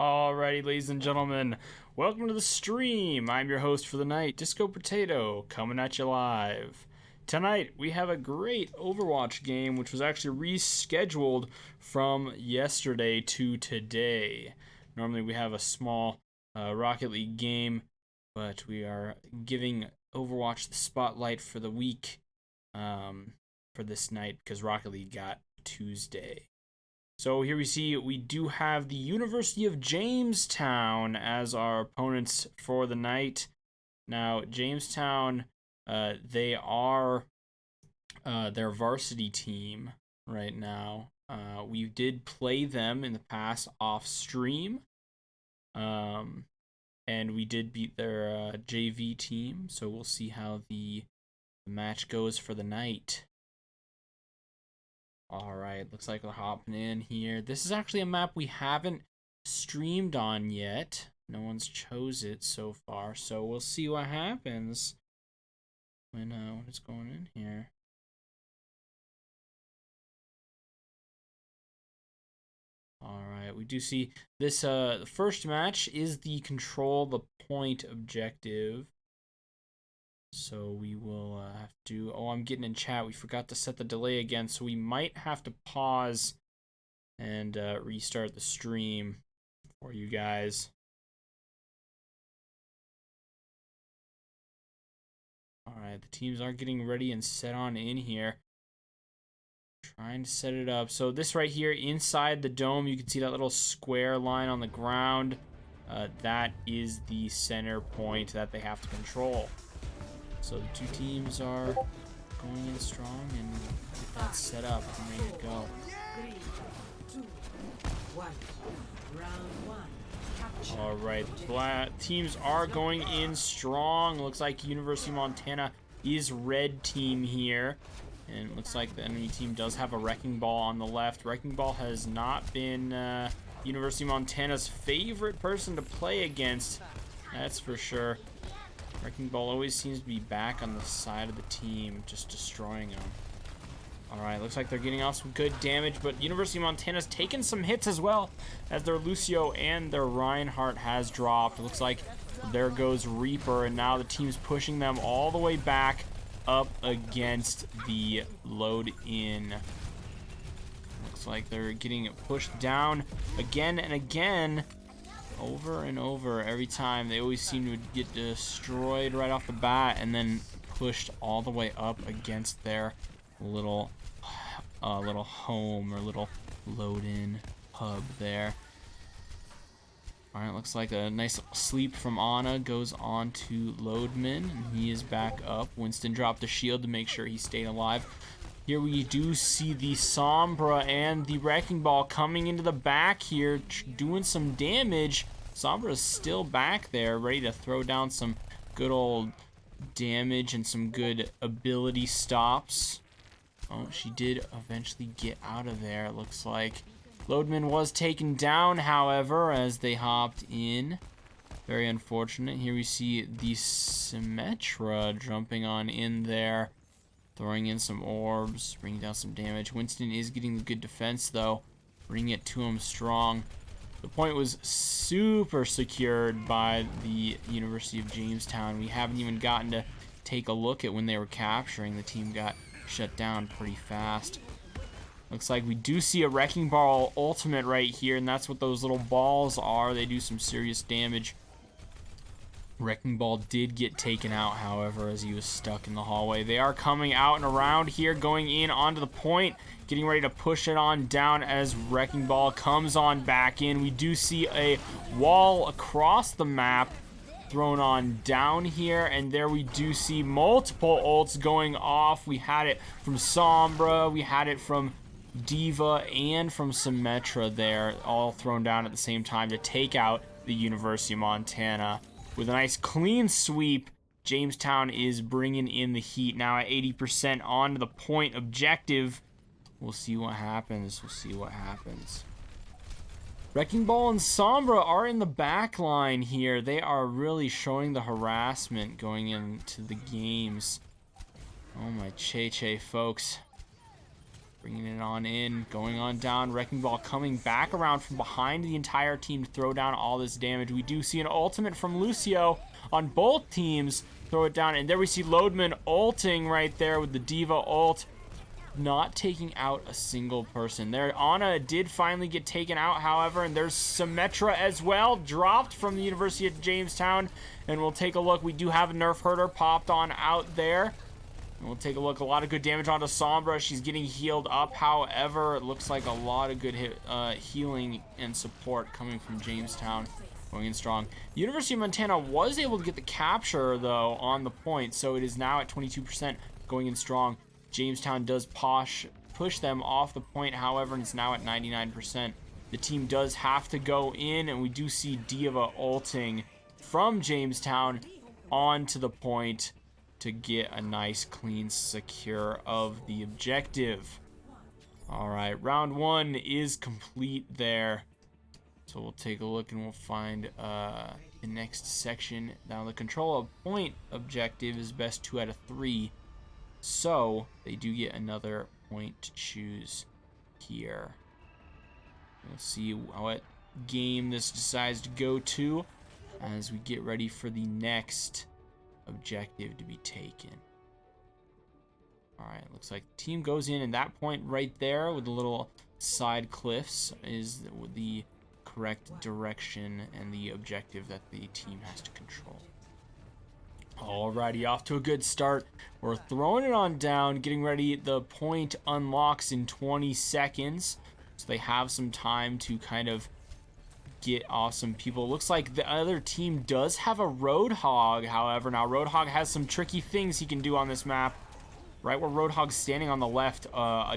Alrighty, ladies and gentlemen, welcome to the stream. I'm your host for the night, Disco Potato, coming at you live. Tonight, we have a great Overwatch game, which was actually rescheduled from yesterday to today. Normally, we have a small Rocket League game, but we are giving Overwatch the spotlight for the week for this night, because Rocket League got Tuesday. So here we do have the University of Jamestown as our opponents for the night. Now, Jamestown, they are their varsity team right now. We did play them in the past off stream. And we did beat their JV team, so we'll see how the match goes for the night. Alright, looks like we're hopping in here. This is actually a map we haven't streamed on yet. No one's chose it so far, so we'll see what happens when it's going in here. Alright, we do see this, the first match is the control the point objective. So we will have to, I'm getting in chat, we forgot to set the delay again, so we might have to pause and restart the stream for you guys. Alright, the teams are getting ready and set on in here. Trying to set it up. So this right here, inside the dome, you can see that little square line on the ground. That is the center point that they have to control. So the two teams are going in strong and get that set up and ready to go. 3, 2, 1. Round 1. Alright, teams are going in strong. Looks like University of Montana is red team here. And it looks like the enemy team does have a Wrecking Ball on the left. Wrecking Ball has not been University of Montana's favorite person to play against. That's for sure. Wrecking Ball always seems to be back on the side of the team, just destroying them. Alright, looks like they're getting off some good damage, but University of Montana's taken some hits as well, as their Lucio and their Reinhardt has dropped. It looks like there goes Reaper, and now the team's pushing them all the way back up against the load-in. Looks like they're getting pushed down again and again. Over and over every time. They always seem to get destroyed right off the bat and then pushed all the way up against their little home or little load-in hub there. Alright, looks like a nice sleep from Ana goes on to Loadman, and he is back up. Winston dropped the shield to make sure he stayed alive. Here we do see the Sombra and the Wrecking Ball coming into the back here, doing some damage. Sombra's still back there, ready to throw down some good old damage and some good ability stops. Oh, she did eventually get out of there, it looks like. Loadman was taken down, however, as they hopped in. Very unfortunate. Here we see the Symmetra jumping on in there, throwing in some orbs, bringing down some damage. Winston is getting the good defense, though, bringing it to him strong. The point was super secured by the University of Jamestown. We haven't even gotten to take a look at when they were capturing. The team got shut down pretty fast. Looks like we do see a Wrecking Ball ultimate right here, and that's what those little balls are. They do some serious damage. Wrecking Ball did get taken out, however, as he was stuck in the hallway. They are coming out and around here, going in onto the point, getting ready to push it on down as Wrecking Ball comes on back in. We do see a wall across the map thrown on down here, and there we do see multiple ults going off. We had it from Sombra, we had it from Diva, and from Symmetra there, all thrown down at the same time to take out the University of Montana. With a nice clean sweep, Jamestown is bringing in the heat now at 80% on to the point objective. We'll see what happens. We'll see what happens. Wrecking Ball and Sombra are in the back line here. They are really showing the harassment going into the games. Oh my che-che, folks. Bringing it on in, going on down. Wrecking Ball coming back around from behind the entire team to throw down all this damage. We do see an ultimate from Lucio on both teams. Throw it down, and there we see Loadman ulting right there with the Diva ult. Not taking out a single person. There, Ana did finally get taken out, however, and there's Symmetra as well, dropped from the University of Jamestown. And we'll take a look. We do have a Nerf Herder popped on out there. And we'll take a look. A lot of good damage onto Sombra. She's getting healed up. However, it looks like a lot of good healing and support coming from Jamestown. Going in strong. University of Montana was able to get the capture, though, on the point. So it is now at 22% going in strong. Jamestown does push them off the point, however, and it's now at 99%. The team does have to go in, and we do see Diva ulting from Jamestown onto the point to get a nice, clean, secure of the objective. All right, round one is complete there. So we'll take a look and we'll find the next section. Now the control of point objective is best 2 out of 3. So they do get another point to choose here. We'll see what game this decides to go to as we get ready for the next objective to be taken. Alright, looks like the team goes in, and that point right there with the little side cliffs is the correct direction and the objective that the team has to control. Alrighty, off to a good start. We're throwing it on down, getting ready. The point unlocks in 20 seconds, so they have some time to kind of get off some people. Looks like the other team does have a Roadhog, however. Now, Roadhog has some tricky things he can do on this map. Right where Roadhog's standing on the left,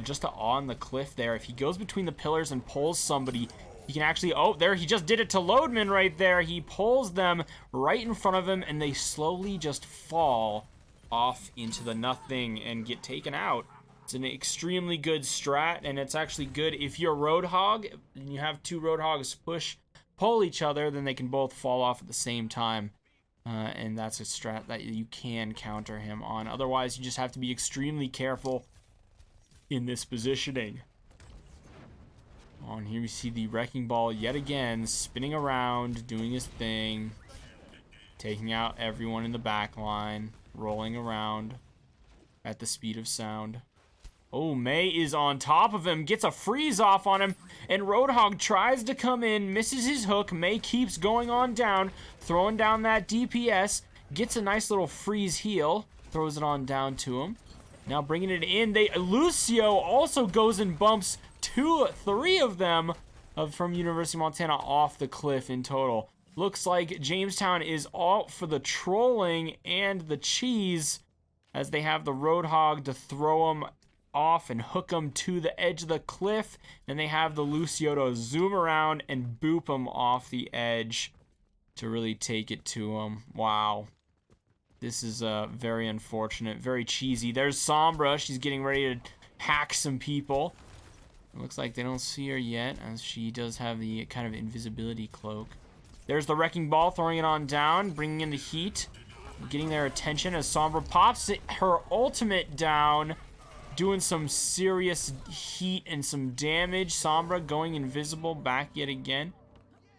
just on the cliff there. If he goes between the pillars and pulls somebody, he can actually, oh, there, he just did it to Loadman right there. He pulls them right in front of him, and they slowly just fall off into the nothing and get taken out. It's an extremely good strat, and it's actually good if you're a Roadhog and you have two Roadhogs pull each other, then they can both fall off at the same time. And that's a strat that you can counter him on. Otherwise, you just have to be extremely careful in this positioning. On here we see the Wrecking Ball yet again, spinning around, doing his thing, taking out everyone in the back line, rolling around at the speed of sound. Oh, May is on top of him, gets a freeze off on him, and Roadhog tries to come in, misses his hook. May keeps going on down, throwing down that DPS, gets a nice little freeze heal, throws it on down to him. Now bringing it in, Lucio also goes and bumps 3 of them from University of Montana off the cliff in total. Looks like Jamestown is all for the trolling and the cheese, as they have the Roadhog to throw them off and hook them to the edge of the cliff, and they have the Lucio to zoom around and boop them off the edge to really take it to them. Wow. This is very unfortunate, very cheesy. There's Sombra. She's getting ready to hack some people. It looks like they don't see her yet, as she does have the kind of invisibility cloak. There's the Wrecking Ball, throwing it on down, bringing in the heat, getting their attention as Sombra pops her ultimate down, doing some serious heat and some damage. Sombra going invisible back yet again.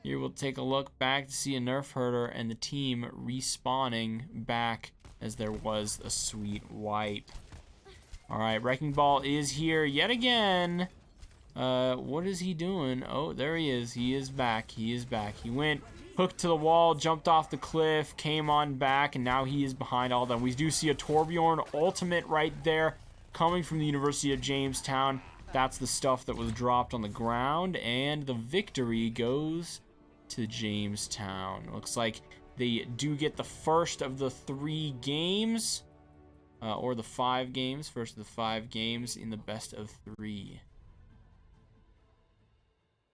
Here we'll take a look back to see a Nerf Herder and the team respawning back as there was a sweet wipe. Alright, Wrecking Ball is here yet again. What is he doing? Oh, there he is. He is back. He is back. He went hooked to the wall, jumped off the cliff, came on back, and now he is behind all them. We do see a Torbjorn ultimate right there coming from the University of Jamestown. That's the stuff that was dropped on the ground, and the victory goes to Jamestown. Looks like they do get the first of the 3 games, or the 5 games, first of the 5 games in the best of 3.